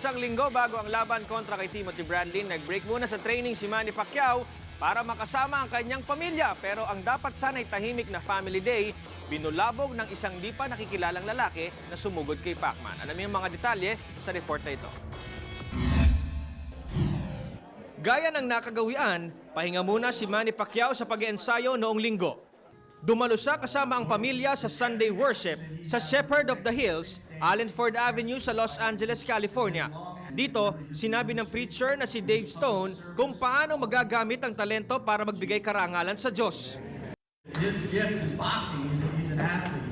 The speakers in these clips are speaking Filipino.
Isang linggo bago ang laban kontra kay Timothy Bradley, nag-break muna sa training si Manny Pacquiao para makasama ang kanyang pamilya. Pero ang dapat sana'y tahimik na family day, binulabog ng isang di pa nakikilalang lalaki na sumugod kay Pacman. Alamin ang mga detalye sa report na ito. Gaya ng nakagawian, pahinga muna si Manny Pacquiao sa pag-iensayo noong linggo. Dumalo siya kasama ang pamilya sa Sunday worship sa Shepherd of the Hills, Allenford Avenue sa Los Angeles, California. Dito, sinabi ng preacher na si Dave Stone kung paano magagamit ang talento para magbigay karangalan sa Diyos. His gift is boxing. He's an athlete.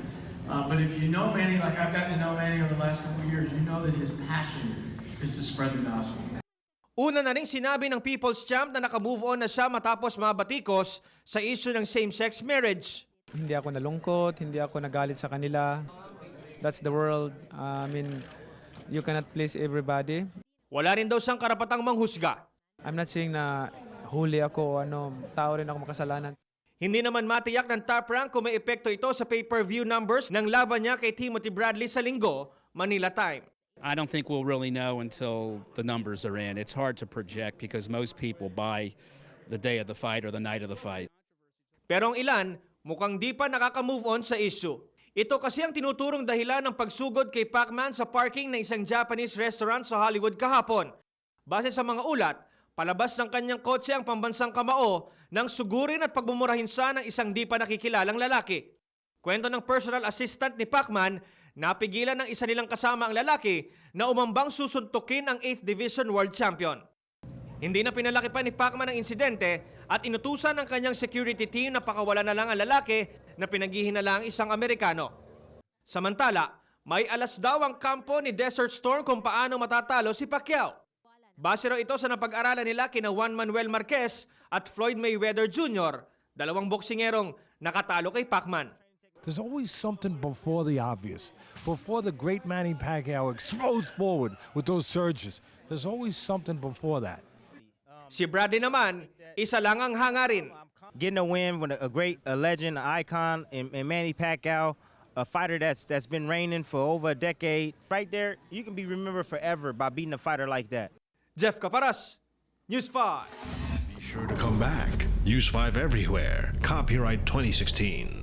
But if you know Manny, like I've gotten to know Manny over the last couple of years, you know that his passion is to spread the gospel. Una na rin sinabi ng People's Champ na nakamove on na siya matapos mabatikos sa issue ng same-sex marriage. Hindi ako nalungkot, hindi ako nagalit sa kanila. That's the world. You cannot please everybody. Wala rin daw siyang karapatang manghusga. I'm not saying na huli ako o tao rin ako makasalanan. Hindi naman matiyak ng Top Rank kung may epekto ito sa pay-per-view numbers ng laban niya kay Timothy Bradley sa linggo, Manila time. I don't think we'll really know until the numbers are in. It's hard to project because most people buy the day of the fight or the night of the fight. Pero ang ilan, mukhang di pa nakaka-move on sa issue. Ito kasi ang tinuturong dahilan ng pagsugod kay Pacman sa parking ng isang Japanese restaurant sa Hollywood kahapon. Base sa mga ulat, palabas ng kanyang kotse ang pambansang kamao nang sugurin at pagmumurahin siya ng isang di pa nakikilalang lalaki. Kwento ng personal assistant ni Pacman, napigilan ng isa nilang kasama ang lalaki na umambang susuntukin ang 8th Division World Champion. Hindi na pinalaki pa ni Pacman ang insidente at inutusan ng kanyang security team na pakawala na lang ang lalaki na pinaghihinala ang isang Amerikano. Samantala, may alas daw ang kampo ni Desert Storm kung paano matatalo si Pacquiao. Base raw ito sa napag-aralan nila kina Juan Manuel Marquez at Floyd Mayweather Jr., dalawang boksingerong nakatalo kay Pacman. There's always something before the obvious. Before the great Manny Pacquiao explodes forward with those surges, there's always something before that. Si Bradley naman, isa lang ang hangarin. Getting a win with a legend, an icon in Manny Pacquiao, a fighter that's been reigning for over a decade. Right there, you can be remembered forever by beating a fighter like that. Jeff Caparas, News 5. Be sure to come back. Use 5 everywhere. Copyright 2016.